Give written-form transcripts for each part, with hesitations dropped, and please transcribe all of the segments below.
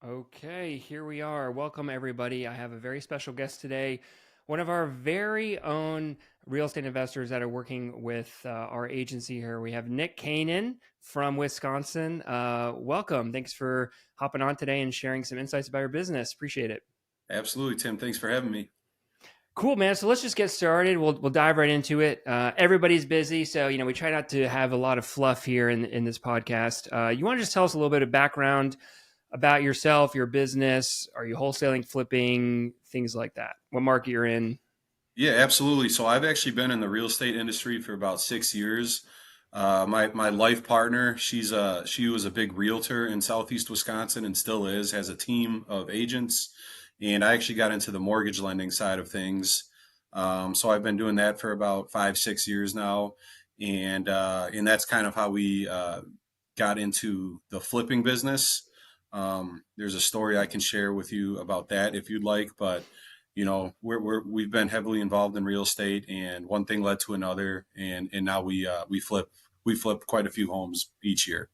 Okay, here we are. Welcome, everybody. I have a very special guest today. One of our very own real estate investors that are working with our agency here. We have Nick Koenen from Wisconsin. Welcome. Thanks for hopping on today and sharing some insights about your business. Appreciate it. Absolutely, Tim. Thanks for having me. Cool, man. So let's just get started. We'll dive right into it. Everybody's busy, so we try not to have a lot of fluff here in this podcast. You want to just tell us a little bit of background about yourself, your business? Are you wholesaling, flipping, things like that? What market you're in? Yeah, absolutely. So I've actually been in the real estate industry for about 6 years. My life partner, she was a big realtor in Southeast Wisconsin and still is, has a team of agents. And I actually got into the mortgage lending side of things. So I've been doing that for about 5, 6 years now, and that's kind of how we got into the flipping business. There's a story I can share with you about that if you'd like, but we've been heavily involved in real estate, and one thing led to another, and now we flip quite a few homes each year.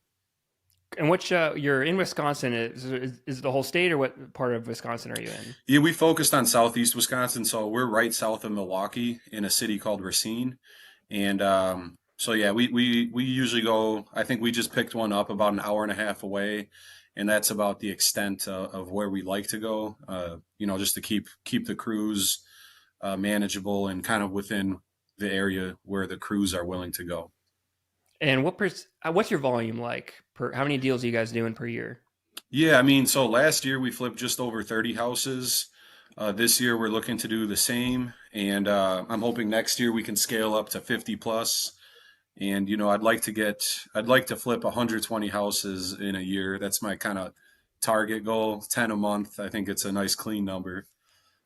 And which you're in Wisconsin? Is the whole state, or what part of Wisconsin are you in? Yeah, we focused on Southeast Wisconsin, so we're right south of Milwaukee in a city called Racine, and so yeah, we usually go. I think we just picked one up about an hour and a half away, and that's about the extent of where we like to go. Just to keep the crews manageable and kind of within the area where the crews are willing to go. And what's your volume like per? How many deals are you guys doing per year? Yeah, I mean, so last year we flipped just over 30 houses. This year we're looking to do the same, and I'm hoping next year we can scale up to 50 plus. And I'd like to flip 120 houses in a year. That's my kind of target goal. 10 a month. I think it's a nice clean number.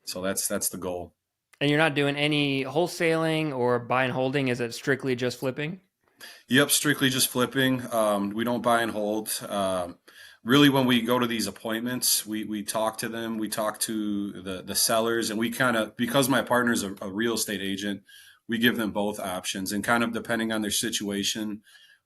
So that's the goal. And you're not doing any wholesaling or buy and holding? Is it strictly just flipping? Yep, strictly just flipping. We don't buy and hold. Really, when we go to these appointments, we talk to them. We talk to the sellers, and we kind of, because my partner's a real estate agent, we give them both options. And kind of depending on their situation,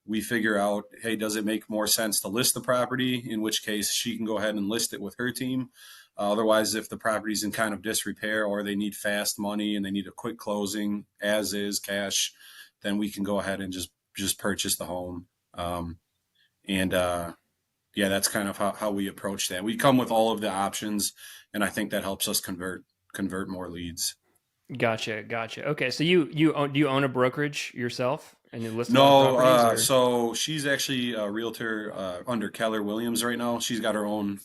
we figure out, hey, does it make more sense to list the property? In which case, she can go ahead and list it with her team. Otherwise, if the property's in kind of disrepair or they need fast money and they need a quick closing, as is cash, then we can go ahead and just purchase the home. And Yeah, that's kind of how we approach that. We come with all of the options, and I think that helps us convert more leads. Gotcha. Okay, so do you own a brokerage yourself and you list a lot of No, properties, or? so she's actually a realtor under Keller Williams right now. She's got her own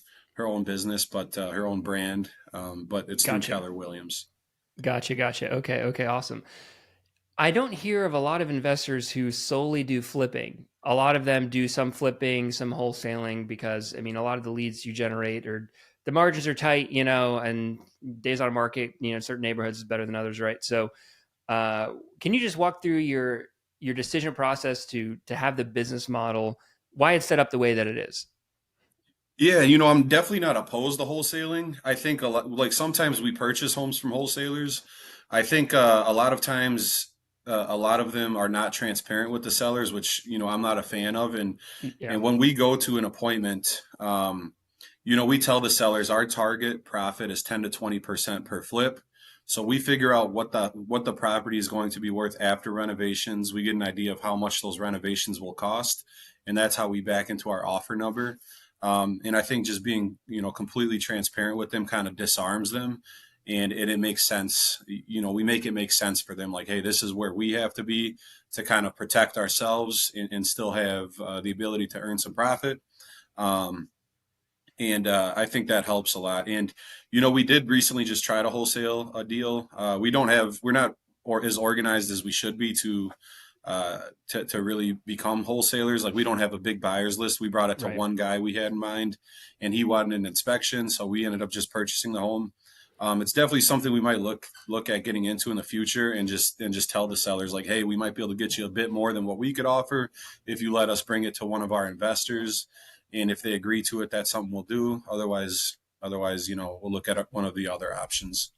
business, but her own brand, but it's through Gotcha. Keller Williams. Gotcha. Okay, awesome. I don't hear of a lot of investors who solely do flipping. A lot of them do some flipping, some wholesaling, because I mean, a lot of the leads you generate, or the margins are tight, and days on market, in certain neighborhoods is better than others, right? So, can you just walk through your decision process to have the business model, why it's set up the way that it is? Yeah, I'm definitely not opposed to wholesaling. I think a lot, like sometimes we purchase homes from wholesalers. I think a lot of times, a lot of them are not transparent with the sellers, which I'm not a fan of. And Yeah, when we go to an appointment, we tell the sellers our target profit is 10 to 20% per flip. So we figure out what the property is going to be worth after renovations. We get an idea of how much those renovations will cost, and that's how we back into our offer number. And I think just being, completely transparent with them kind of disarms them, and it makes sense. We make it make sense for them. Like, hey, this is where we have to be to kind of protect ourselves and still have the ability to earn some profit. Um, and I think that helps a lot. And we did recently just try to wholesale a deal. We're not or as organized as we should be to really become wholesalers. Like we don't have a big buyers list. We brought it to right. one guy we had in mind, and he wanted an inspection, so we ended up just purchasing the home. It's definitely something we might look at getting into in the future, and just tell the sellers like, hey, we might be able to get you a bit more than what we could offer if you let us bring it to one of our investors. And if they agree to it, that's something we'll do. Otherwise, we'll look at one of the other options.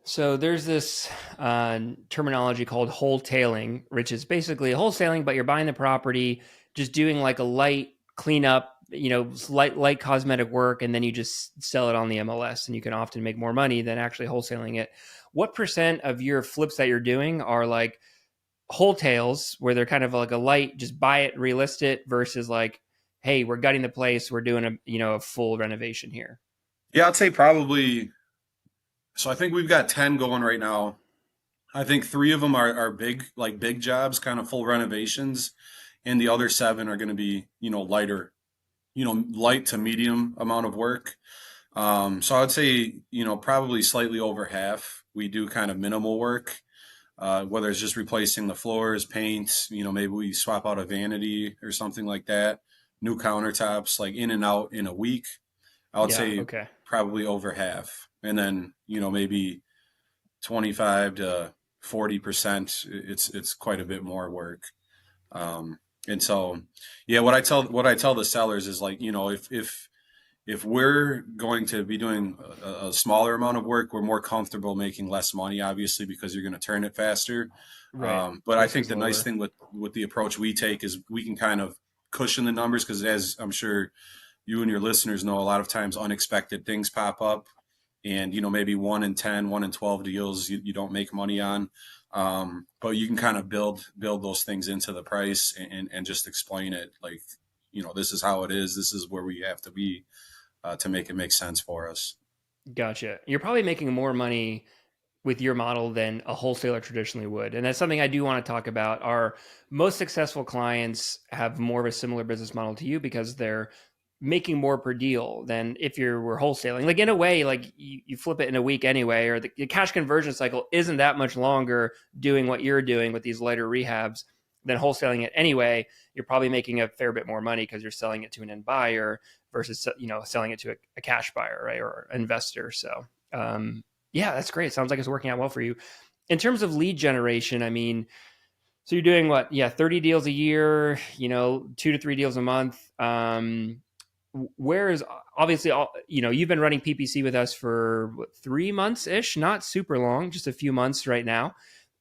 So there's this terminology called wholetailing, which is basically wholesaling, but you're buying the property, just doing like a light cleanup, light cosmetic work, and then you just sell it on the MLS, and you can often make more money than actually wholesaling it. What percent of your flips that you're doing are like wholesales, where they're kind of like a light, just buy it, relist it, versus like, hey, we're gutting the place, we're doing a full renovation here? Yeah, I'd say probably. So I think we've got 10 going right now. I think three of them are big, like big jobs, kind of full renovations, and the other seven are going to be, lighter, light to medium amount of work. So I would say, probably slightly over half. We do kind of minimal work, whether it's just replacing the floors, paint, maybe we swap out a vanity or something like that. New countertops, like in and out in a week. I would Yeah. say Okay. probably over half. And then, maybe 25 to 40%, it's quite a bit more work. And so, yeah, what I tell the sellers is like, if we're going to be doing a smaller amount of work, we're more comfortable making less money, obviously, because you're going to turn it faster. Right. But I Risk think is the nice lower. thing with the approach we take is we can kind of cushion the numbers because, as I'm sure you and your listeners know, a lot of times unexpected things pop up, and maybe 1 in 10, 1 in 12 deals you don't make money on. But you can kind of build those things into the price and just explain it like, this is how it is. This is where we have to be to make it make sense for us. Gotcha. You're probably making more money with your model than a wholesaler traditionally would. And that's something I do want to talk about. Our most successful clients have more of a similar business model to you because they're making more per deal than if you were wholesaling. Like in a way, like you flip it in a week anyway, or the cash conversion cycle isn't that much longer doing what you're doing with these lighter rehabs than wholesaling it anyway. You're probably making a fair bit more money because you're selling it to an end buyer versus selling it to a cash buyer, right, or investor. So yeah, that's great. Sounds like it's working out well for you. In terms of lead generation, I mean, so you're doing what? Yeah, 30 deals a year, 2 to 3 deals a month. Whereas obviously, you've been running PPC with us for what, 3 months ish, not super long, just a few months right now.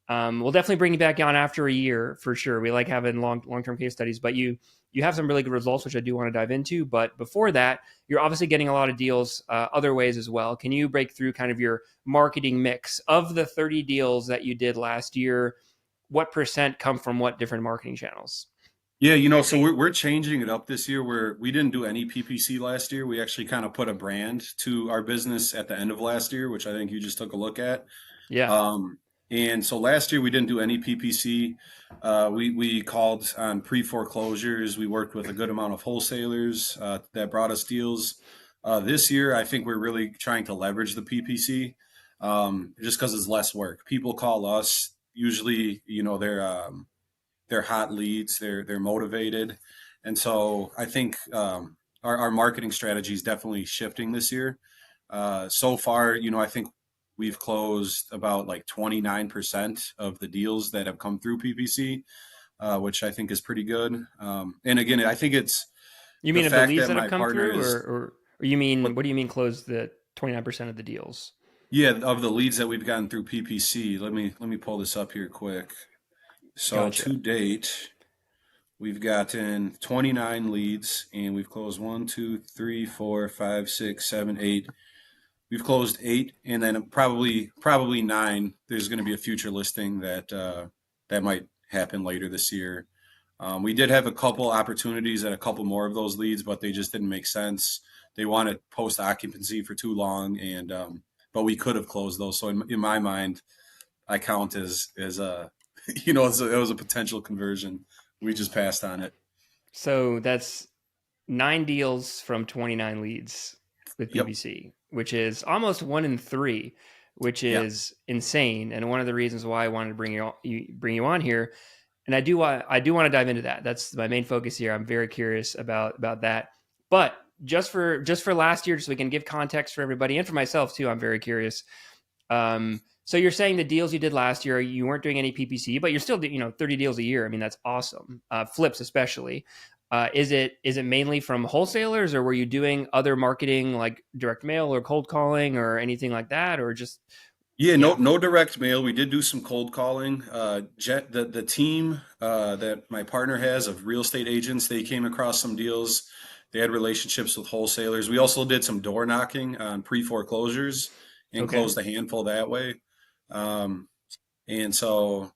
We'll definitely bring you back on after a year for sure. We like having long term case studies, but you have some really good results, which I do want to dive into. But before that, you're obviously getting a lot of deals other ways as well. Can you break through kind of your marketing mix of the 30 deals that you did last year? What percent come from what different marketing channels? Yeah, so we're changing it up this year where we didn't do any PPC last year. We actually kind of put a brand to our business at the end of last year, which I think you just took a look at. Yeah. Um, and so last year we didn't do any PPC. We called on pre-foreclosures. We worked with a good amount of wholesalers that brought us deals. This year, I think we're really trying to leverage the PPC just because it's less work. People call us usually, they're hot leads, they're motivated, and so I think our marketing strategy is definitely shifting this year. So far, I think we've closed about like 29% of the deals that have come through PPC, which I think is pretty good. And again, I think it's You the mean of the fact leads that that have my come partner through, is or you mean, what, what do you mean close the 29% of the deals? yeah, of the leads that we've gotten through PPC. Let me pull this up here quick. So Gotcha. to date, we've gotten 29 leads and we've closed one, two, three, four, five, six, seven, eight. We've closed eight, and then probably nine. There's going to be a future listing that might happen later this year. We did have a couple opportunities at a couple more of those leads, but they just didn't make sense. They wanted post occupancy for too long, and but we could have closed those. So in my mind, I count as a it was a potential conversion. We just passed on it. So that's 9 deals from 29 leads with Yep. PPC, which is almost 1 in 3, which Yeah. is insane. And one of the reasons why I wanted to bring you on here, and I do want to dive into that. That's my main focus here. I'm very curious about that. But just for last year, so we can give context for everybody and for myself too, I'm very curious. So you're saying the deals you did last year, you weren't doing any PPC, but you're still, 30 deals a year. I mean, that's awesome. Flips especially. Is it mainly from wholesalers, or were you doing other marketing like direct mail or cold calling or anything like that, or just Yeah, no, yeah? no direct mail. We did do some cold calling. The team that my partner has of real estate agents, they came across some deals They had relationships with wholesalers. We also did some door knocking on pre-foreclosures and Okay. closed a handful that way. Um, and so,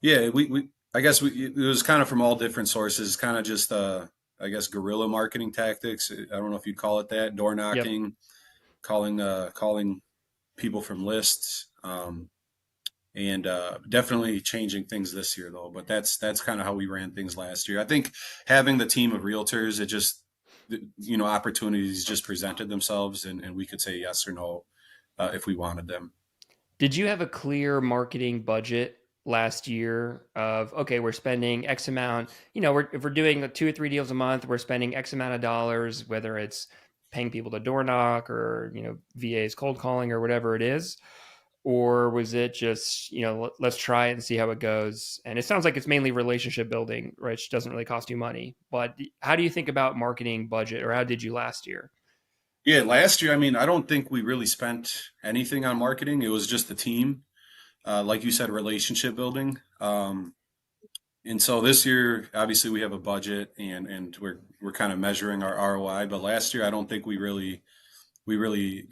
yeah, we I guess it was kind of from all different sources, kind of just I guess guerrilla marketing tactics. I don't know if you'd call it that, door Yep. knocking, calling people from lists. And definitely changing things this year though. But that's kind of how we ran things last year. I think having the team of realtors, it just opportunities just presented themselves, and we could say yes or no if we wanted them. Did you have a clear marketing budget last year of, okay, we're spending X amount, if we're doing 2 or 3 deals a month, we're spending X amount of dollars, whether it's paying people to door knock or, VAs cold calling or whatever it is? Or was it just, let's try it and see how it goes? And it sounds like it's mainly relationship building, which doesn't really cost you money. But how do you think about marketing budget, or how did you last year? Yeah, last year, I mean, I don't think we really spent anything on marketing. It was just the team, like you said, relationship building. And so this year, obviously, we have a budget, and we're kind of measuring our ROI. But last year, I don't think we really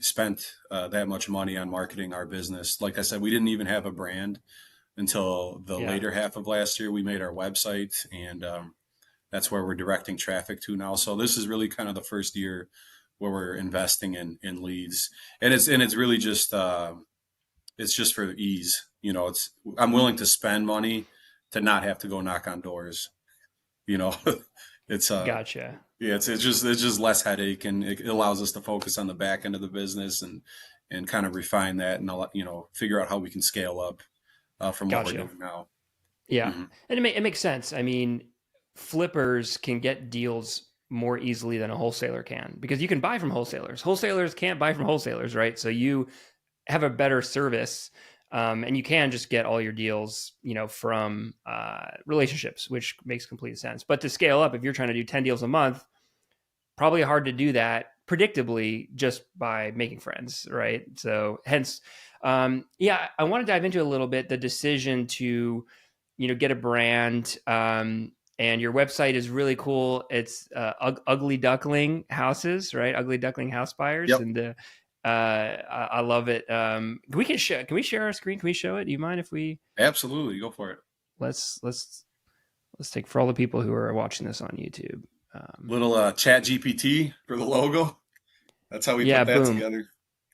spent that much money on marketing our business. Like I said, we didn't even have a brand until the Yeah, later half of last year. We made our website, and that's where we're directing traffic to now. So this is really kind of the first year where we're investing in leads, and it's really just it's just for ease. It's I'm willing to spend money to not have to go knock on doors. You know, it's gotcha. yeah, it's just less headache, and it allows us to focus on the back end of the business and kind of refine that, and figure out how we can scale up from what we're Gotcha. doing now. Yeah. Hmm. And it makes sense. I mean, flippers can get deals more easily than a wholesaler can because you can buy from wholesalers. Wholesalers can't buy from wholesalers, right? So you have a better service, and you can just get all your deals, from relationships, which makes complete sense. But to scale up, if you're trying to do 10 deals a month, probably hard to do that predictably just by making friends, right? So hence, yeah, I want to dive into a little bit the decision to, get a brand. And your website is really cool. It's Ugly Duckling Houses, right? Ugly Duckling House Buyers, Yep, and I love it. Can we share our screen? Can we show it? Do you mind if we absolutely, go for it. let's take for all the people who are watching this on YouTube. Little Chat GPT for the logo. That's how we Yeah, put that boom. together.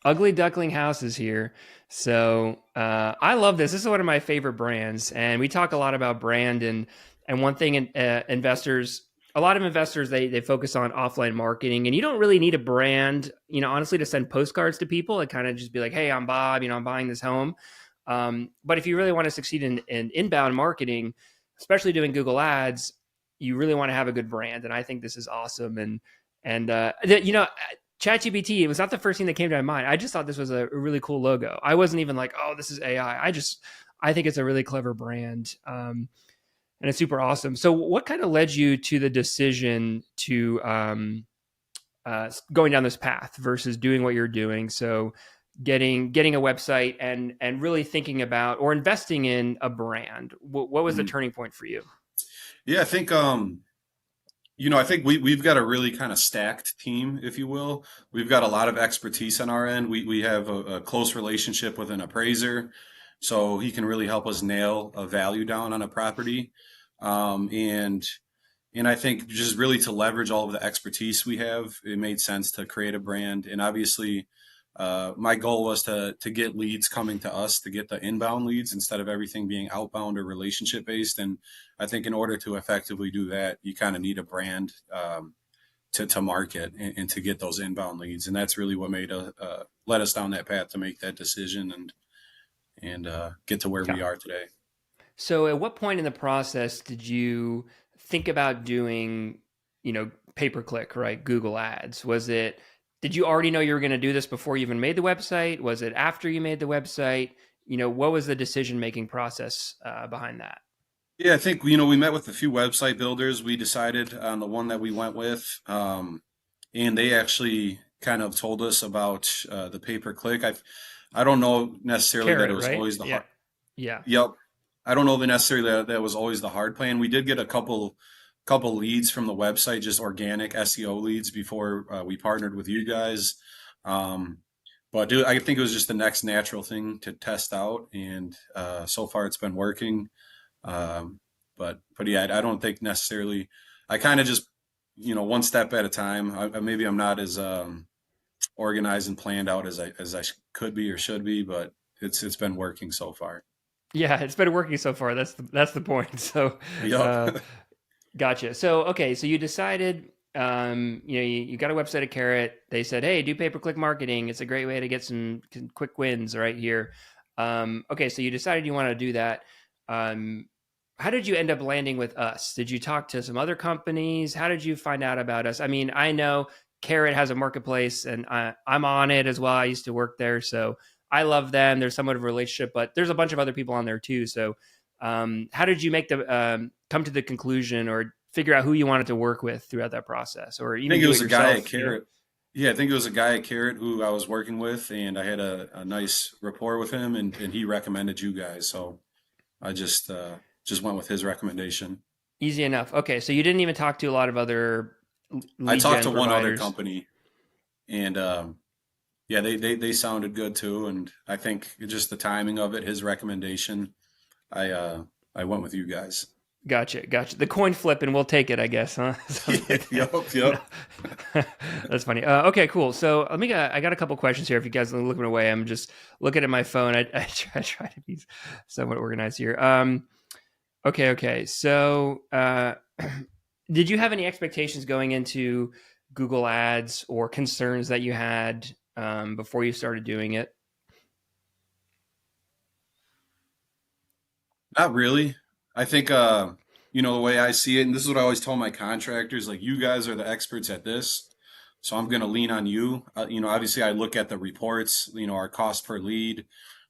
Ugly Duckling House is here. So I love this. This is one of my favorite brands, and we talk a lot about brand. And one thing, investors, a lot of investors, they focus on offline marketing, and you don't really need a brand, honestly, to send postcards to people. It kind of just be like, hey, I'm Bob. I'm buying this home. But if you really want to succeed in inbound marketing, especially doing Google Ads, you really want to have a good brand. And I think this is awesome. And ChatGPT, it was not the first thing that came to my mind. I just thought this was a really cool logo. I wasn't even like, oh, this is AI. I think it's a really clever brand. And it's super awesome. So what kind of led you to the decision to going down this path versus doing what you're doing? So getting a website and really thinking about or investing in a brand. What was the Mhm. turning point for you? Yeah, I think we've got a really kind of stacked team, if you will. We've got a lot of expertise on our end. We have a close relationship with an appraiser, so he can really help us nail a value down on a property. And I think just really to leverage all of the expertise we have, it made sense to create a brand. And obviously, my goal was to get leads coming to us, to get the inbound leads instead of everything being outbound or relationship based. And I think in order to effectively do that, you kind of need a brand to market and to get those inbound leads. And that's really what led us down that path to make that decision and get to where Yeah. we are today. So at what point in the process did you think about doing, pay per click, right? Google ads? Did you already know you were going to do this before you even made the website? Was it after you made the website? What was the decision making process behind that? Yeah, I think we met with a few website builders. We decided on the one that we went with, and they actually kind of told us about the pay per click. I don't know necessarily that it Carrot, was right? always the Yeah. hard. Yeah. Yep, I don't know that necessarily that was always the hard plan. We did get a couple couple leads from the website, just organic SEO leads before we partnered with you guys. Um, but dude, I think it was just the next natural thing to test out, and so far it's been working. Um, but yeah, I don't think necessarily. I kind of just, one step at a time. Maybe I'm not as organized and planned out as I could be or should be, but it's been working so far. Yeah, it's been working so far. That's the point. So, Yep. uh, gotcha. So, okay, so you decided, you got a website at Carrot. They said, hey, do pay-per-click marketing. It's a great way to get some quick wins right here. Okay, so you decided you want to do that. Um, how did you end up landing with us? Did you talk to some other companies? How did you find out about us? I mean, I know Carrot has a marketplace, and I'm on it as well. I used to work there, so I love them. There's somewhat of a relationship, but there's a bunch of other people on there too. So, how did you make the come to the conclusion or figure out who you wanted to work with throughout that process, or I even think it do it was a guy at yourself? Carrot. Yeah, I think it was a guy at Carrot who I was working with, and I had a nice rapport with him, and he recommended you guys. So I just went with his recommendation. Easy enough. Okay, so you didn't even talk to a lot of other I lead talked gen to one other providers. company, and yeah, they sounded good too. And I think just the timing of it, his recommendation, I uh, I went with you guys. Gotcha. The coin flip, and we'll take it, I guess, huh? Something like that. Yep, No. yep. That's funny. Okay, cool. So let me. I got a couple questions here. If you guys are looking away, I'm just looking at my phone. I try to be somewhat organized here. Okay. So, did you have any expectations going into Google Ads or concerns that you had before you started doing it? Not really. I think the way I see it, and this is what I always tell my contractors, like you guys are the experts at this, so I'm going to lean on you. Obviously I look at the reports, our cost per lead,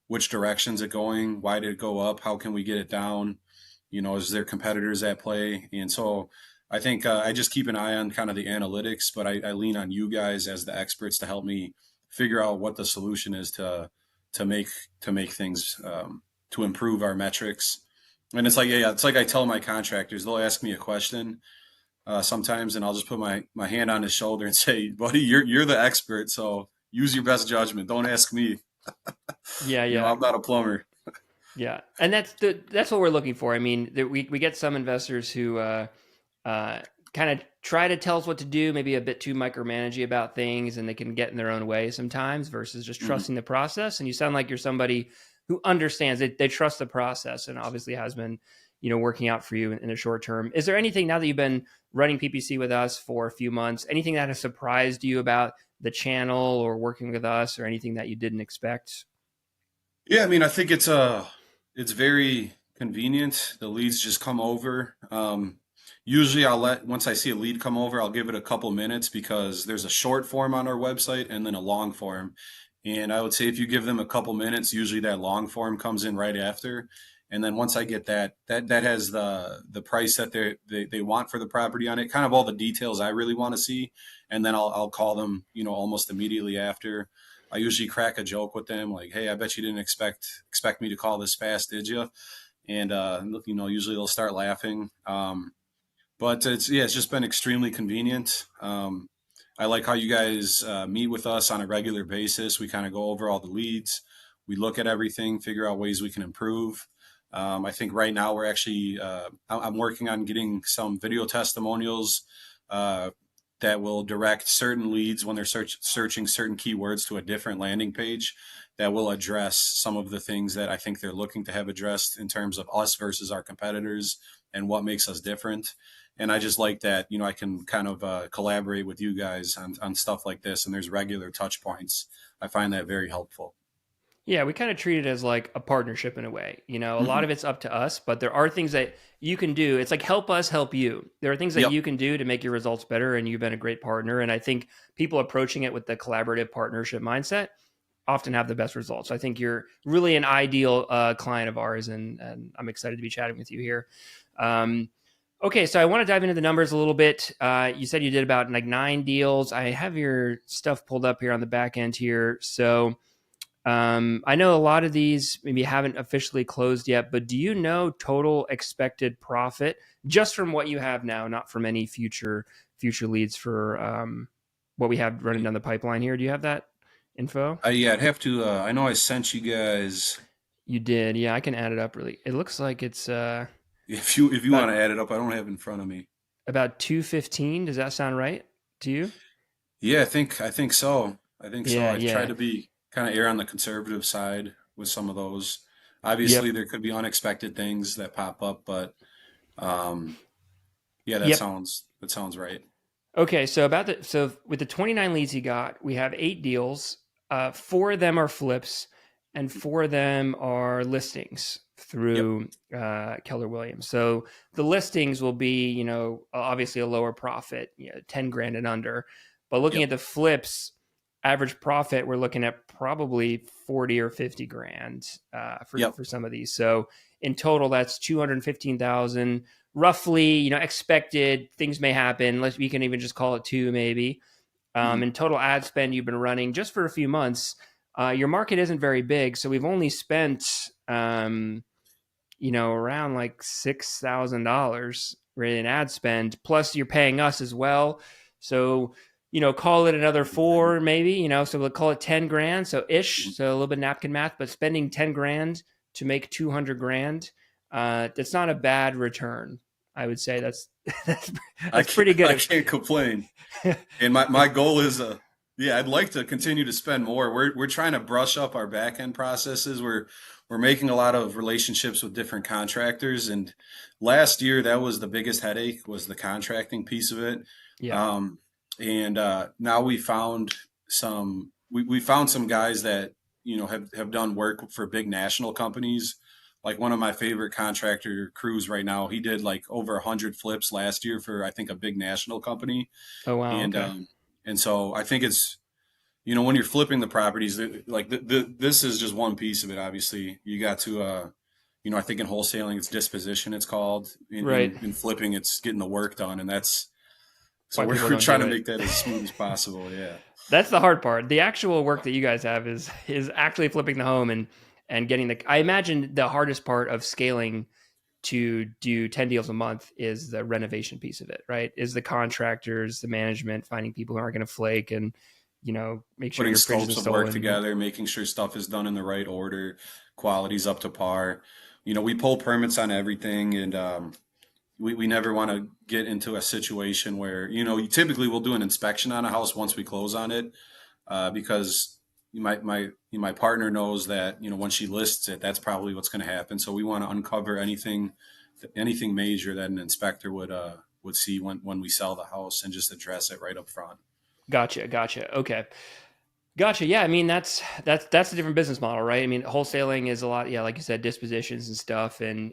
which direction's it going, why did it go up, how can we get it down? Is there competitors at play? And so I think I just keep an eye on kind of the analytics, but I lean on you guys as the experts to help me figure out what the solution is to make to make things to improve our metrics. And it's like, yeah, it's like I tell my contractors, they'll ask me a question sometimes, and I'll just put my hand on his shoulder and say, "Buddy, you're the expert, so use your best judgment. Don't ask me. Yeah, yeah. I'm not a plumber." Yeah, and that's what we're looking for. I mean, we get some investors who kind of try to tell us what to do, maybe a bit too micromanagey about things, and they can get in their own way sometimes versus just Mhm. trusting the process. And you sound like you're somebody who understands it. They trust the process, and obviously has been, working out for you in the short term. Is there anything now that you've been running PPC with us for a few months, anything that has surprised you about the channel or working with us, or anything that you didn't expect? Yeah, I mean, I think it's very convenient. The leads just come over. Usually, once I see a lead come over, I'll give it a couple minutes because there's a short form on our website and then a long form. And I would say if you give them a couple minutes, usually that long form comes in right after. And then once I get that has the price that they want for the property on it, kind of all the details I really want to see, and then I'll call them, almost immediately after. I usually crack a joke with them, like, "Hey, I bet you didn't expect me to call this fast, did you?" And usually they'll start laughing. But it's just been extremely convenient. I like how you guys meet with us on a regular basis. We kind of go over all the leads, we look at everything, figure out ways we can improve. I think right now we're actually I'm working on getting some video testimonials uh, that will direct certain leads when they're searching certain keywords to a different landing page that will address some of the things that I think they're looking to have addressed in terms of us versus our competitors and what makes us different. And I just like that, I can kind of collaborate with you guys on stuff like this, and there's regular touch points. I find that very helpful. Yeah, we kind of treat it as like a partnership in a way. A lot Hmm. of it's up to us, but there are things that you can do. It's like help us help you. There are things that Yep. you can do to make your results better, and you've been a great partner. And I think people approaching it with the collaborative partnership mindset often have the best results. I think you're really an ideal client of ours, and I'm excited to be chatting with you here. Um, okay, so I want to dive into the numbers a little bit. You said you did about like 9 deals. I have your stuff pulled up here on the back end here. So I know a lot of these maybe haven't officially closed yet, but do you know total expected profit just from what you have now, not from any future leads for what we have running down the pipeline here? Do you have that info? Yeah, I'd have to. I know I sent you guys. You did, yeah. I can add it up. Really, it looks like it's If you about want to add it up, I don't have it in front of me. 215. Does that sound right to you? Yeah, I think so. I think so. Yeah, I've tried yeah, to be kind of err on the conservative side with some of those. Obviously, yep, there could be unexpected things that pop up, but um, yeah, that yep. sounds right. Okay, so with the 29 leads he got, we have 8 deals. 4 of them are flips, and 4 of them are listings Yep. through Keller Williams. So the listings will be, obviously a lower profit, 10 grand and under. But looking Yep. at the flips, average profit, we're looking at probably 40 or 50 grand Yep. for some of these. So in total, that's 215,000 roughly, expected. Things may happen. We can even just call it 2 maybe. Hmm. In total ad spend you've been running just for a few months, your market isn't very big, so we've only spent around like $6,000 in ad spend. Plus, you're paying us as well, so call it another four, maybe. So we'll call it 10 grand, so ish. So a little bit of napkin math, but spending 10 grand to make 200 grand, that's not a bad return. I would say that's I that's can't pretty I good. can't complain. And my goal is yeah, I'd like to continue to spend more. We're trying to brush up our back end processes. We're making a lot of relationships with different contractors, and last year that was the biggest headache was the contracting piece of it. Yeah. Um, and now we found some guys that have done work for big national companies. Like one of my favorite contractor crews right now, he did like over 100 flips last year for I think a big national company, Oh wow. and Okay. um, and so I think it's when you're flipping the properties, like this is just one piece of it. Obviously, you got to I think in wholesaling it's disposition it's called. In, Right. in in flipping it's getting the work done, and that's so Why we're, people we're don't trying do to it. make that as smooth as possible. Yeah. That's the hard part. The actual work that you guys have is actually flipping the home and getting the. I imagine the hardest part of scaling to do 10 deals a month is the renovation piece of it, right? Is the contractors, the management, finding people who aren't going to flake and make sure Putting your fridge scopes isn't of work stolen. together, making sure stuff is done in the right order, quality's up to par. We pull permits on everything, and we never want to get into a situation where typically we'll do an inspection on a house once we close on it, because my partner knows that when she lists it, that's probably what's going to happen. So we want to uncover anything major that an inspector would see when we sell the house and just address it right up front. Gotcha. Okay. Gotcha. Yeah, I mean that's a different business model, right? I mean, wholesaling is a lot, yeah, like you said, dispositions and stuff. And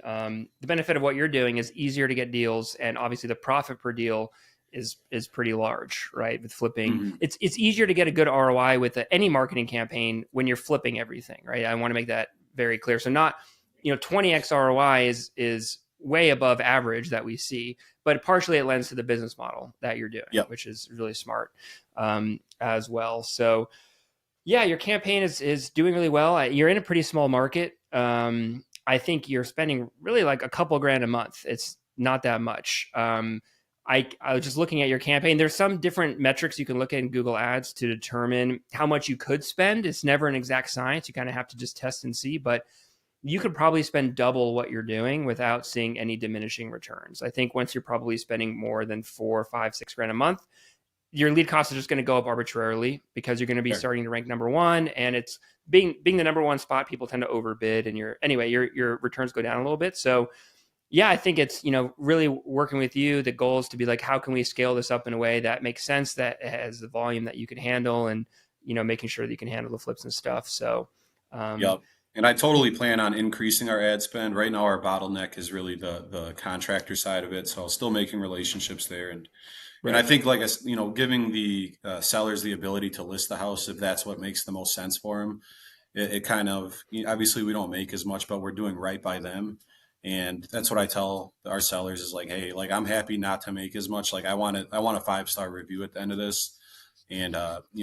the benefit of what you're doing is easier to get deals, and obviously the profit per deal is pretty large, right? With flipping, Hmm. it's easier to get a good ROI with any marketing campaign when you're flipping everything, right? I want to make that very clear. So not 20x ROI is way above average that we see, but partially it lends to the business model that you're doing, Yep. which is really smart as well. So yeah, your campaign is doing really well. You're in a pretty small market. I think you're spending really like a couple grand a month. It's not that much. I was just looking at your campaign. There's some different metrics you can look at in Google Ads to determine how much you could spend. It's never an exact science. You kind of have to just test and see, but you could probably spend double what you're doing without seeing any diminishing returns. I think once you're probably spending more than 4, 5, 6 grand a month, your lead cost is just going to go up arbitrarily because you're going to be Sure. starting to rank number one, and it's being the number one spot. People tend to overbid, and your returns go down a little bit. So yeah, I think it's really working with you. The goal is to be like, how can we scale this up in a way that makes sense, that has the volume that you can handle, and making sure that you can handle the flips and stuff. So um, Yep. And I totally plan on increasing our ad spend. Right now, our bottleneck is really the contractor side of it. So still making relationships there, and I right, think like giving the sellers the ability to list the house if that's what makes the most sense for them. It kind of obviously we don't make as much, but we're doing right by them, and that's what I tell our sellers is like, hey, like I'm happy not to make as much. Like I want a 5-star review at the end of this. And,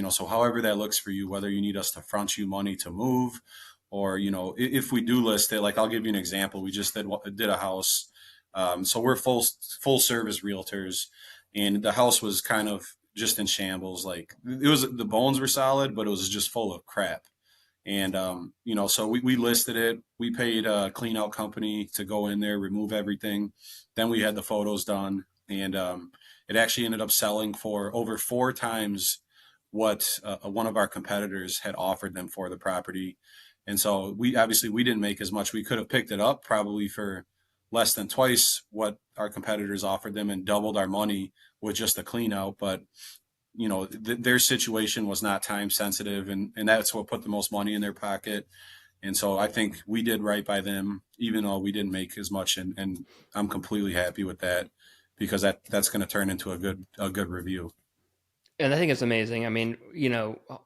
so however that looks for you, whether you need us to front you money to move, or, if we do list it, like I'll give you an example. We just did a house. So we're full service realtors, and the house was kind of just in shambles. Like the bones were solid, but it was just full of crap. And, so we listed it. We paid a clean out company to go in there, remove everything. Then we had the photos done. And it actually ended up selling for over 4 times what one of our competitors had offered them for the property. And so we didn't make as much. We could have picked it up probably for less than twice what our competitors offered them and doubled our money with just a clean out. But their situation was not time sensitive, and that's what put the most money in their pocket. And so I think we did right by them, even though we didn't make as much. And I'm completely happy with that, because that's going to turn into a good review. And I think it's amazing. I mean,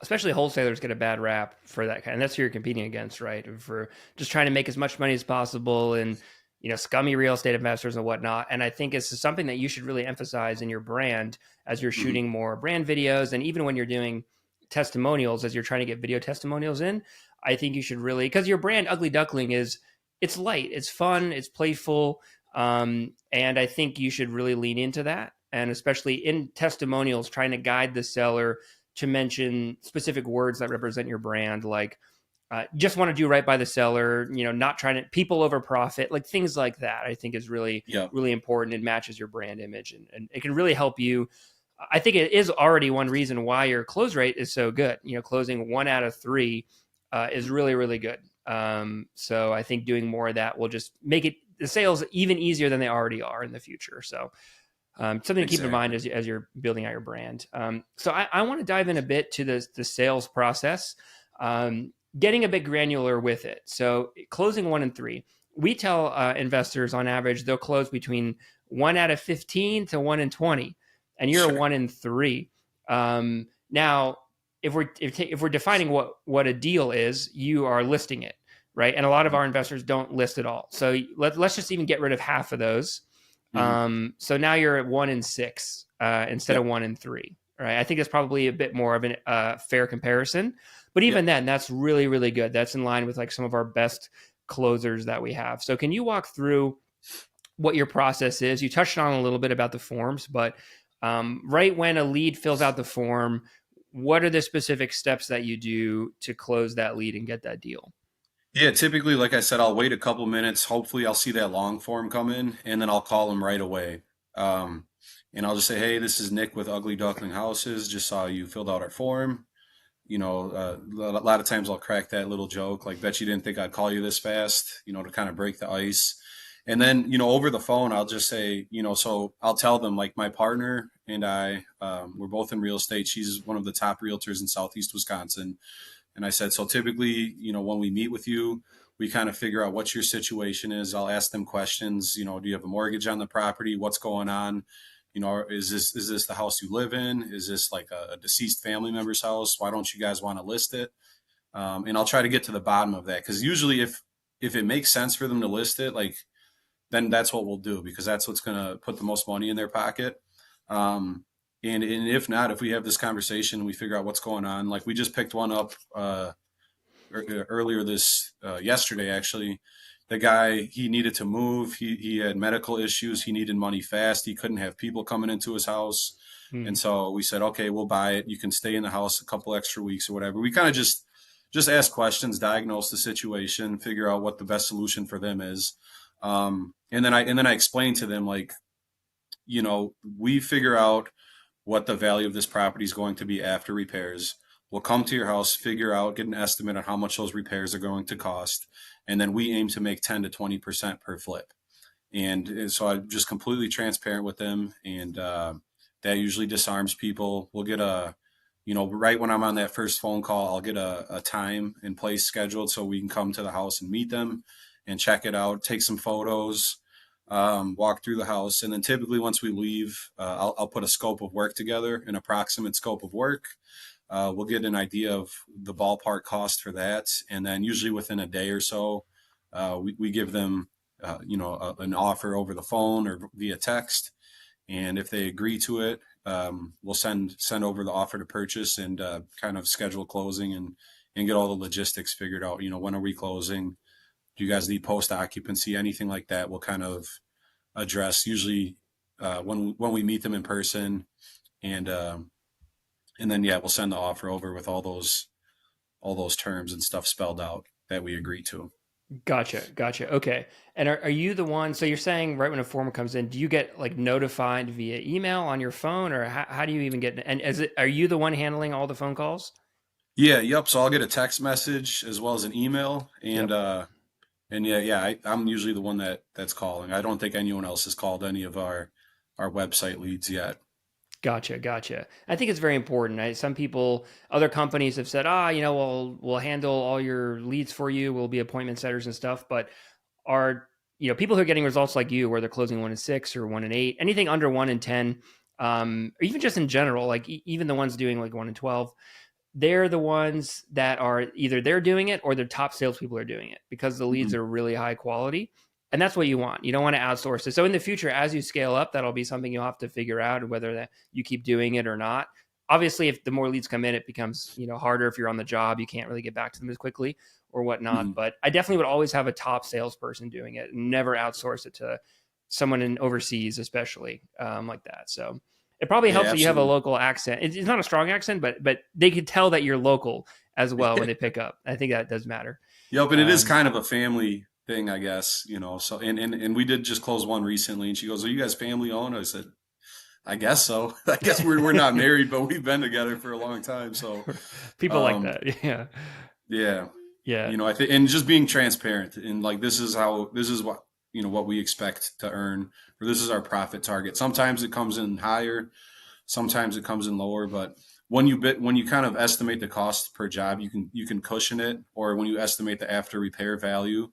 especially wholesalers get a bad rap for that kind, and that's who you're competing against, right? For just trying to make as much money as possible, and scummy real estate investors and whatnot. And I think it's something that you should really emphasize in your brand as you're Mhm. shooting more brand videos, and even when you're doing testimonials, as you're trying to get video testimonials in. I think you should really, because your brand Ugly Duckling it's light, it's fun, it's playful, and I think you should really lean into that, and especially in testimonials, trying to guide the seller to mention specific words that represent your brand, like just want to do right by the seller, not trying to people over profit, like things like that. I think is really, Yeah. really important. It matches your brand image, and it can really help you. I think it is already one reason why your close rate is so good. Closing 1 out of 3 is really, really good. So I think doing more of that will just make the sales even easier than they already are in the future. So something to keep in mind Exactly. as you're building out your brand. So I want to dive in a bit to the sales process, getting a bit granular with it. So closing 1 in 3, we tell investors on average they'll close between 1 out of 15 to 1 in 20, and you're a Sure. 1 in 3. Now, if we're defining what a deal is, you are listing it, right? And a lot of our investors don't list at all. So let's just even get rid of half of those. Hmm. So now you're at 1 in 6 instead of Yep. 1 in 3, right? I think that's probably a bit more of a fair comparison, but even Yep. then, that's really, really good. That's in line with like some of our best closers that we have. So can you walk through what your process is? You touched on a little bit about the forms, but right when a lead fills out the form, what are the specific steps that you do to close that lead and get that deal? Yeah, typically, like I said, I'll wait a couple minutes. Hopefully, I'll see that long form come in, and then I'll call them right away. Um, and I'll just say, "Hey, this is Nick with Ugly Duckling Houses. Just saw you filled out our form. A lot of times I'll crack that little joke, like, bet you didn't think I'd call you this fast, to kind of break the ice. And then, over the phone, I'll just say, so I'll tell them, like, my partner and I, we're both in real estate. She's one of the top realtors in Southeast Wisconsin. And I said, so typically, when we meet with you, we kind of figure out what your situation is. I'll ask them questions, do you have a mortgage on the property? What's going on? Is this the house you live in? Is this like a deceased family member's house? Why don't you guys want to list it? And I'll try to get to the bottom of that, because usually if it makes sense for them to list it, like, then that's what we'll do, because that's what's going to put the most money in their pocket. Um, and if not, if we have this conversation and we figure out what's going on, like we just picked one up earlier this yesterday actually. The guy, he needed to move. He had medical issues. He needed money fast. He couldn't have people coming into his house. Hmm. And so we said, okay, we'll buy it. You can stay in the house a couple extra weeks or whatever. We kind of just ask questions, diagnose the situation, figure out what the best solution for them is. And then I explain to them, like, we figure out what the value of this property is going to be after repairs. We'll come to your house, figure out, get an estimate on how much those repairs are going to cost, and then we aim to make 10 to 20% per flip. And so I'm just completely transparent with them, and that usually disarms people. We'll get right when I'm on that first phone call, I'll get a time and place scheduled so we can come to the house and meet them and check it out, take some photos, walk through the house. And then typically once we leave, I'll put a scope of work together, an approximate scope of work. We'll get an idea of the ballpark cost for that. And then usually within a day or so, we give them, an offer over the phone or via text. And if they agree to it, we'll send over the offer to purchase and kind of schedule closing and get all the logistics figured out. When are we closing? Do you guys need post occupancy? Anything like that, we'll kind of address usually when we meet them in person, and then yeah, we'll send the offer over with all those terms and stuff spelled out that we agree to. Gotcha. Okay. And are you the one? So you're saying right when a form comes in, do you get like notified via email on your phone, or how do you even get? And are you the one handling all the phone calls? Yeah, yep. So I'll get a text message as well as an email, and Yep. I'm usually the one that's calling. I don't think anyone else has called any of our website leads yet. Gotcha. I think it's very important. Some people, other companies have said, we'll handle all your leads for you. We'll be appointment setters and stuff. But are people who are getting results like you, where they're closing 1 in 6 or 1 in 8, anything under 1 in 10, or even just in general, like even the ones doing like 1 in 12, they're the ones that are either they're doing it or their top salespeople are doing it because the leads Mhm. are really high quality. And that's what you want. You don't want to outsource it. So in the future, as you scale up, that'll be something you'll have to figure out whether that you keep doing it or not. Obviously, if the more leads come in, it becomes harder. If you're on the job, you can't really get back to them as quickly or whatnot. Mhm. But I definitely would always have a top salesperson doing it and never outsource it to someone in overseas, especially like that. So it probably Yeah, helps that you have a absolutely. local accent. It's not a strong accent, but they could tell that you're local as well when they pick up. I think that does matter. Yep, and it is Um, kind of a family thing, I guess. So and we did just close one recently, and she goes, "Are you guys family owned?" I said, "I guess so. I guess we're not married, but we've been together for a long time." So, People like um, that. Yeah. yeah, Yeah. I think, and just being transparent and like this is what we expect to earn, or this is our profit target. Sometimes it comes in higher, sometimes it comes in lower, but when you kind of estimate the cost per job, you can cushion it, or when you estimate the after repair value,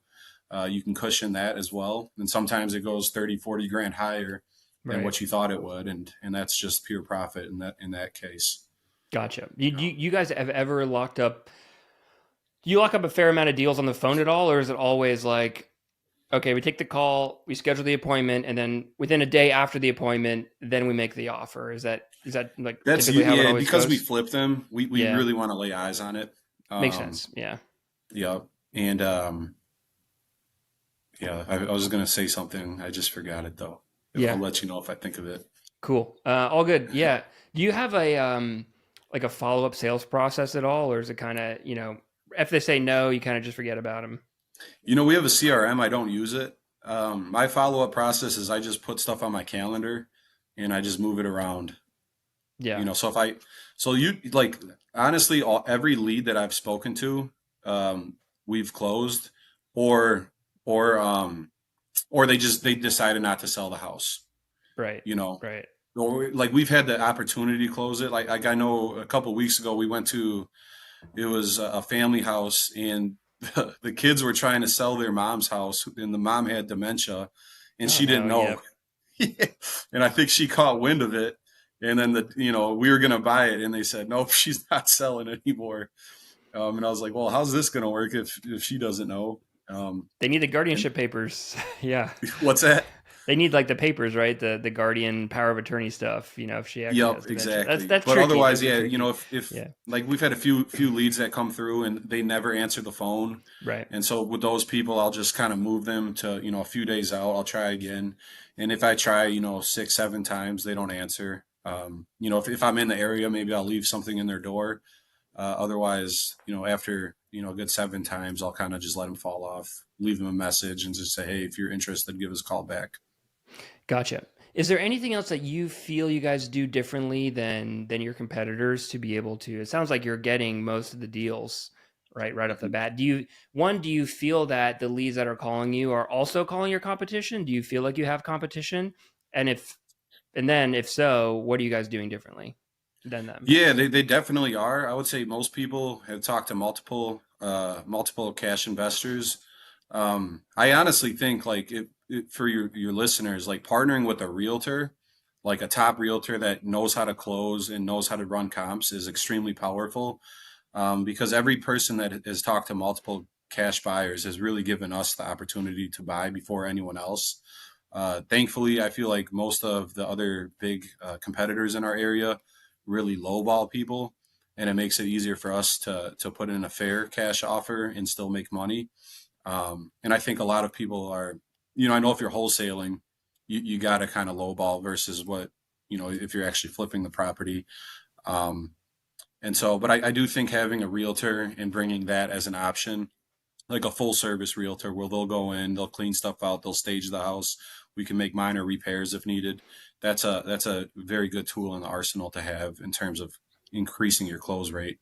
you can cushion that as well. And sometimes it goes 30, 40 grand higher than Right. what you thought it would, and that's just pure profit in that case. Gotcha. You guys have ever locked up? Do you lock up a fair amount of deals on the phone at all, or is it always like, okay, we take the call, we schedule the appointment, and then within a day after the appointment, then we make the offer? Is that like That's typically how it yeah, always because we goes? flip them, we Yeah, really want to lay eyes on it. makes Um, sense. Yeah. yeah, and yeah, I was gonna say something, I just forgot it though. I'll Yeah. let you know if I think of it. Cool. All good. Yeah. Do you have a like a follow up sales process at all, or is it kind of if they say no, you kind of just forget about them? We have a CRM. I don't use it. My follow-up process is I just put stuff on my calendar and I just move it around. Yeah. So if I, so you like, honestly, every lead that I've spoken to, we've closed, or, or, or they decided not to sell the house, Right. you know, Right. or like we've had the opportunity to close it. Like I know a couple weeks ago we went to, it was a family house, and the kids were trying to sell their mom's house, and the mom had dementia, and Oh she didn't no. know. Yep. And I think she caught wind of it. And then we were gonna buy it, and they said nope, she's not selling anymore. And I was like, well, how's this gonna work if she doesn't know? They need the And guardianship papers. Yeah. what's that? They need like the papers, right? The guardian power of attorney stuff. If she actually has Yep, dementia, that's exactly. that's But tricky. otherwise, Those are yeah, tricky. if Yeah. like we've had a few leads that come through and they never answer the phone, Right. and so with those people, I'll just kind of move them to a few days out. I'll try again, and if I try 6, 7 times, they don't answer. If I'm in the area, maybe I'll leave something in their door. Otherwise, after a good 7 times, I'll kind of just let them fall off, leave them a message, and just say, hey, if you're interested, give us a call back. Gotcha. Is there anything else that you feel you guys do differently than your competitors to be able to? It sounds like you're getting most of the deals right off the bat. Do you feel that the leads that are calling you are also calling your competition? Do you feel like you have competition? And if so, what are you guys doing differently than them? Yeah, they definitely are. I would say most people have talked to multiple cash investors. I honestly think like for your listeners, like partnering with a realtor, like a top realtor that knows how to close and knows how to run comps is extremely powerful. Because every person that has talked to multiple cash buyers has really given us the opportunity to buy before anyone else. Thankfully, I feel like most of the other big competitors in our area really lowball people, and it makes it easier for us to put in a fair cash offer and still make money. And I think a lot of people are, I know if you're wholesaling, you got to kind of lowball versus what, if you're actually flipping the property. Um, and so, but I do think having a realtor and bringing that as an option, like a full service realtor, where they'll go in, they'll clean stuff out, they'll stage the house. We can make minor repairs if needed. That's a very good tool in the arsenal to have in terms of increasing your close rate.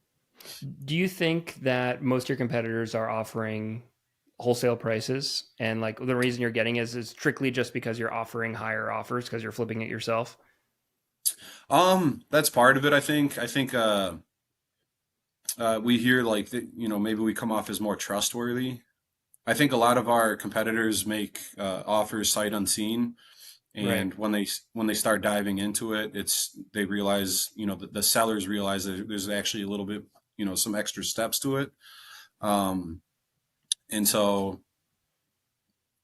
Do you think that most of your competitors are offering wholesale prices, and like the reason you're getting is strictly just because you're offering higher offers because you're flipping it yourself? That's part of it. We hear like that, maybe we come off as more trustworthy. I think a lot of our competitors make offers sight unseen, Right. and when they start diving into it, they realize, the sellers realize that there's actually a little bit, some extra steps to it. Um, and so,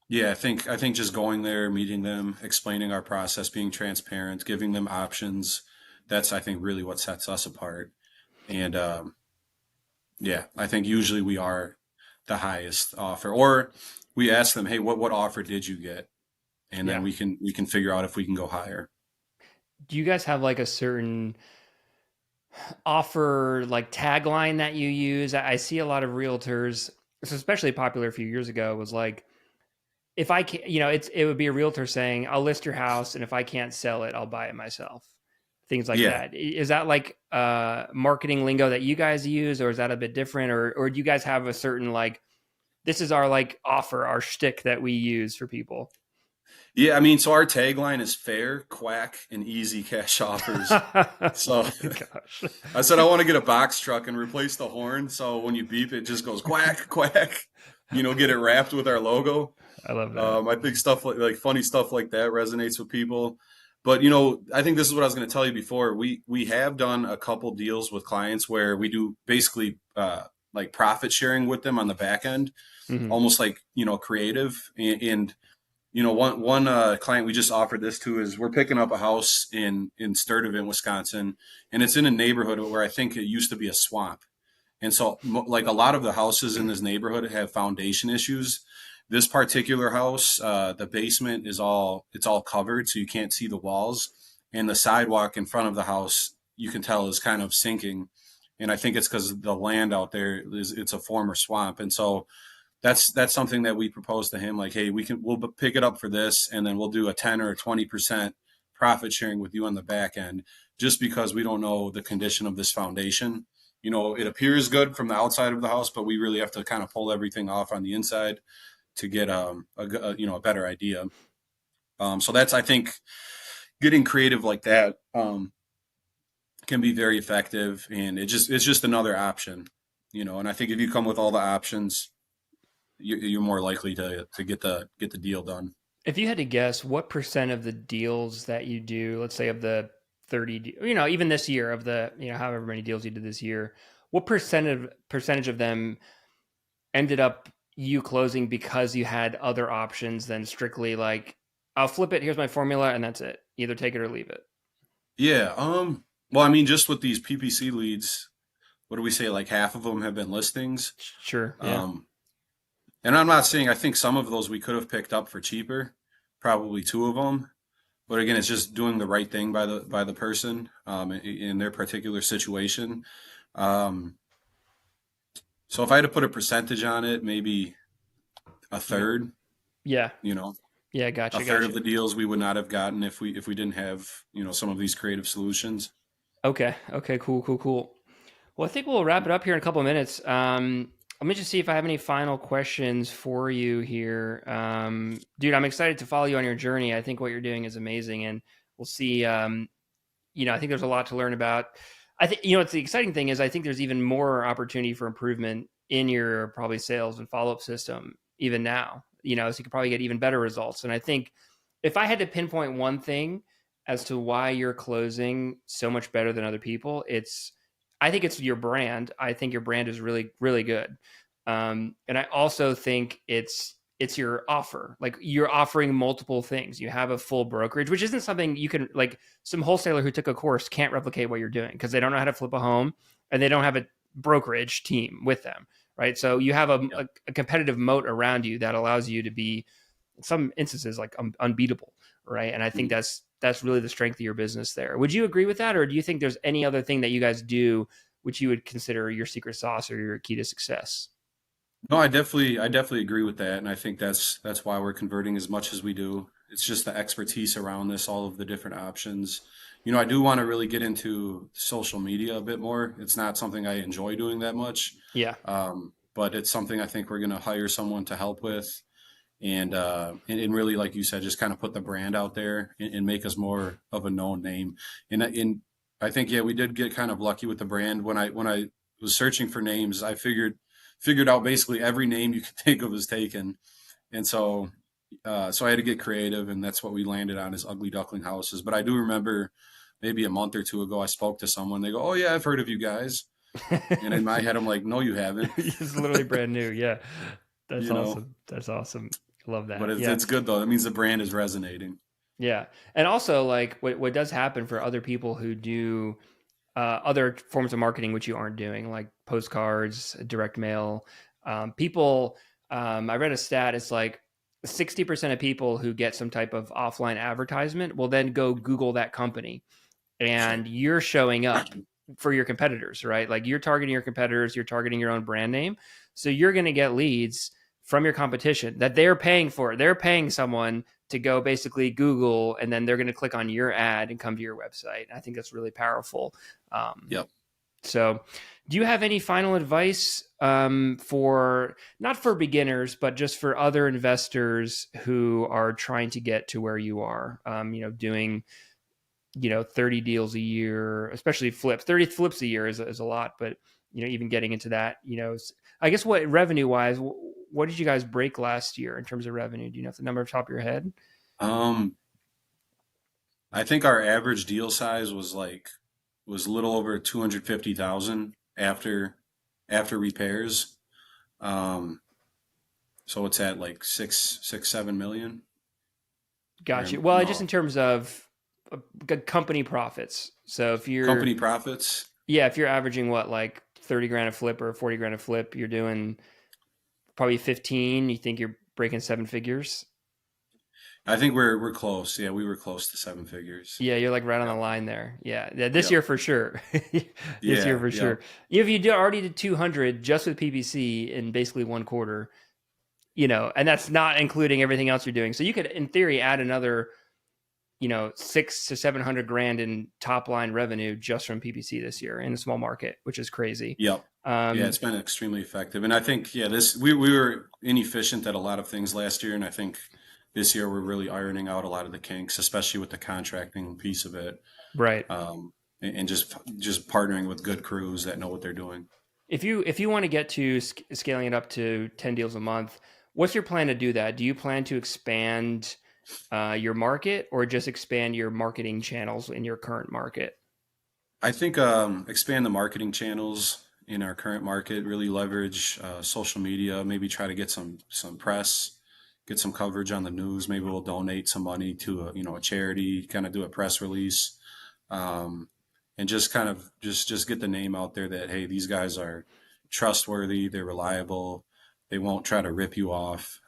yeah, I think just going there, meeting them, explaining our process, being transparent, giving them options, that's I think really what sets us apart. And yeah, I think usually we are the highest offer, or we ask them, hey, what offer did you get? And then Yeah. we can figure out if we can go higher. Do you guys have like a certain offer like tagline that you use? I see a lot of realtors, it's especially popular a few years ago, was like, if I can, it would be a realtor saying, I'll list your house, and if I can't sell it, I'll buy it myself. Things like Yeah. that. Is that like marketing lingo that you guys use, or is that a bit different? Or do you guys have a certain like, this is our like offer, our shtick that we use for people? Yeah, I mean, so our tagline is fair, quack, and easy cash offers. Oh So my gosh. I said I want to get a box truck and replace the horn, so when you beep, it just goes quack, quack. Get it wrapped with our logo. I love that. I think stuff like funny stuff like that resonates with people. But I think this is what I was going to tell you before. We have done a couple deals with clients where we do basically like profit sharing with them on the back end, Hmm. almost like creative. And one client we just offered this to is we're picking up a house in Sturtevant, Wisconsin, and it's in a neighborhood where I think it used to be a swamp. And so, like a lot of the houses in this neighborhood have foundation issues. This particular house, the basement it's all covered, so you can't see the walls, and the sidewalk in front of the house you can tell is kind of sinking. And I think it's because the land out there it's a former swamp, and so that's something that we propose to him. Like, hey, we'll pick it up for this, and then we'll do a 10 or 20% profit sharing with you on the back end, just because we don't know the condition of this foundation. It appears good from the outside of the house, but we really have to kind of pull everything off on the inside to get a better idea. So that's I think getting creative like that can be very effective, and it's just another option. And I think if you come with all the options, you're more likely to get the deal done. If you had to guess, what percent of the deals that you do, let's say of the 30, even this year of the, however many deals you did this year, what percentage of them ended up you closing because you had other options than strictly like, I'll flip it, here's my formula, and that's it. Either take it or leave it. Yeah. Well, I mean, just with these PPC leads, what do we say? Like half of them have been listings. Sure. Yeah. Um, and I'm not saying I think some of those we could have picked up for cheaper, probably two of them. But again, it's just doing the right thing by the person in their particular situation. Um, so if I had to put a percentage on it, maybe a Yeah. third. Yeah. You know, Yeah. a Gotcha. third of Gotcha. the deals we would not have gotten if we didn't have some of these creative solutions. Okay. Okay. Cool. Cool. Cool. Well, I think we'll wrap it up here in a couple of minutes. Let me just see if I have any final questions for you here. Dude, I'm excited to follow you on your journey. I think what you're doing is amazing, and we'll see. I think there's a lot to learn about. I think, it's the exciting thing is I think there's even more opportunity for improvement in your probably sales and follow up system even now. So you could probably get even better results. And I think if I had to pinpoint one thing as to why you're closing so much better than other people, I think it's your brand. I think your brand is really, really good. And I also think it's it's your offer. Like you're offering multiple things. You have a full brokerage, which isn't something you can, like, some wholesaler who took a course can't replicate what you're doing because they don't know how to flip a home and they don't have a brokerage team with them. Right. So you have Yep. a competitive moat around you that allows you to be, in some instances, like unbeatable. Right. And I think Mm. that's really the strength of your business there. Would you agree with that? Or do you think there's any other thing that you guys do which you would consider your secret sauce or your key to success? No, I definitely agree with that, and I think that's why we're converting as much as we do. It's just the expertise around this, all of the different options. I do want to really get into social media a bit more. It's not something I enjoy doing that much, Yeah. but it's something I think we're going to hire someone to help with, and really, like you said, just kind of put the brand out there and make us more of a known name. And I think, yeah, we did get kind of lucky with the brand. When I was searching for names, I figured out basically every name you could think of is taken, and so I had to get creative, and that's what we landed on, is Ugly Duckling Houses. But I do remember maybe a month or two ago, I spoke to someone. They go, "Oh yeah, I've heard of you guys," and in my head, I'm like, "No, you haven't." It's literally brand new. Yeah. That's you know, awesome. That's awesome. Love but that. it's Yeah. it's good though. That means the brand is resonating. Yeah. And also, like, what does happen for other people who do other forms of marketing which you aren't doing, like postcards, direct mail, people, I read a stat, it's like 60% of people who get some type of offline advertisement will then go Google that company, Sure. and you're showing up for your competitors, right? Like you're targeting your competitors, you're targeting your own brand name. So you're going to get leads from your competition that they're paying for. They're paying someone to go basically Google, and then they're going to click on your ad and come to your website. I think that's really powerful. Um, Yep. so, do you have any final advice, for, not for beginners, but just for other investors who are trying to get to where you are? Doing 30 deals a year, especially flips. 30 flips a year is a lot, but even getting into that, I guess, what revenue wise, what did you guys break last year in terms of revenue? Do you know the number off the top of your head? Um, I think our average deal size was a little over 250,000 after repairs. Um, so it's at like 7 million. Got Or you. Well, just in no, terms of company profits. So if you're, company profits. yeah, if you're averaging what, like 30 grand a flip or 40 grand a flip, you're doing probably 15. You think you're breaking seven figures? I think we're close. Yeah, we were close to seven figures. Yeah, you're like right on the Yep. line there. Yeah, yeah, this Yep. year for sure. This year Yeah. for Yep. sure. If you already did 200 just with PPC in basically one quarter, and that's not including everything else you're doing. So you could, in theory, add another, 600 to 700 grand in top line revenue just from PPC this year in a small market, which is crazy. Yep. Yeah, Um, it's been extremely effective. And I think, yeah, this we were inefficient at a lot of things last year, and I think this year we're really ironing out a lot of the kinks, especially with the contracting piece of it. right. And just partnering with good crews that know what they're doing. If you want to get to scaling it up to 10 deals a month, what's your plan to do that? Do you plan to expand your market, or just expand your marketing channels in your current market? I think expand the marketing channels in our current market, really leverage social media, maybe try to get some press, get some coverage on the news. Maybe we'll donate some money to a charity, kind of do a press release, um, and just kind of just get the name out there that, hey, these guys are trustworthy, they're reliable, they won't try to rip you off,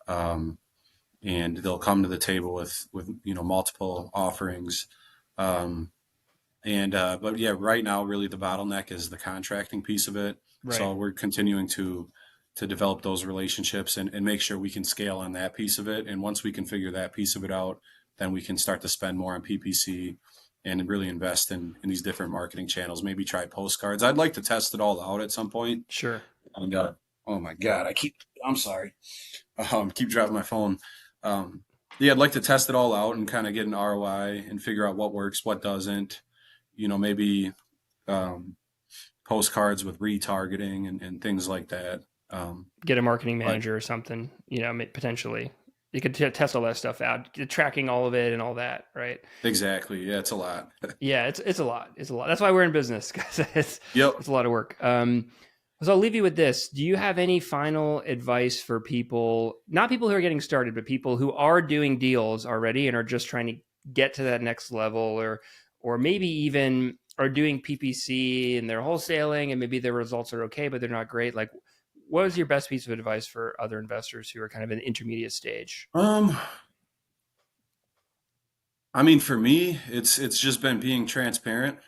and they'll come to the table with multiple offerings. Um, and but yeah, right now, really the bottleneck is the contracting piece of it. Right. So we're continuing to develop those relationships and make sure we can scale on that piece of it. And once we can figure that piece of it out, then we can start to spend more on PPC and really invest in these different marketing channels. Maybe try postcards. I'd like to test it all out at some point. Sure. And oh my God, I'm sorry. Keep dropping my phone. Yeah, I'd like to test it all out and kind of get an ROI and figure out what works, what doesn't. Maybe um, postcards with retargeting and things like that. Get a marketing But manager or something, potentially. You could test all that stuff out, tracking all of it and all that, right? exactly, yeah, it's a lot. Yeah, it's a lot. It's a lot. That's why we're in business, guys. it's Yep. it's a lot of work. So I'll leave you with this. Do you have any final advice for people, not people who are getting started, but people who are doing deals already and are just trying to get to that next level, or maybe even are doing PPC and they're wholesaling and maybe their results are okay, but they're not great. Like, what is your best piece of advice for other investors who are kind of in the intermediate stage? Um, I mean, for me, it's just been being transparent,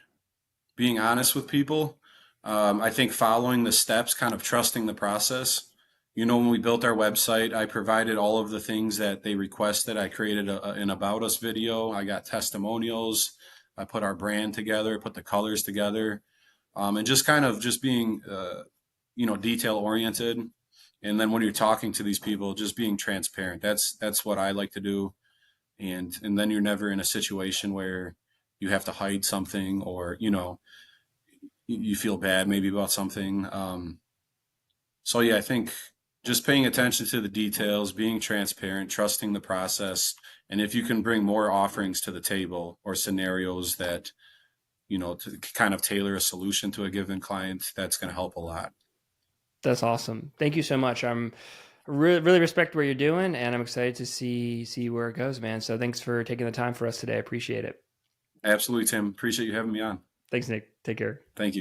being honest with people. I think following the steps, kind of trusting the process. When we built our website, I provided all of the things that they requested. I created an About Us video. I got testimonials. I put our brand together, put the colors together, and just kind of just being, detail oriented. And then when you're talking to these people, just being transparent. That's what I like to do. And then you're never in a situation where you have to hide something, or you feel bad maybe about something. So yeah, I think just paying attention to the details, being transparent, trusting the process, and if you can bring more offerings to the table or scenarios that to kind of tailor a solution to a given client, that's going to help a lot. That's awesome. Thank you so much. I'm really respect what you're doing, and I'm excited to see where it goes, man. So thanks for taking the time for us today. I appreciate it. Absolutely, Tim. Appreciate you having me on. Thanks, Nick. Take care. Thank you.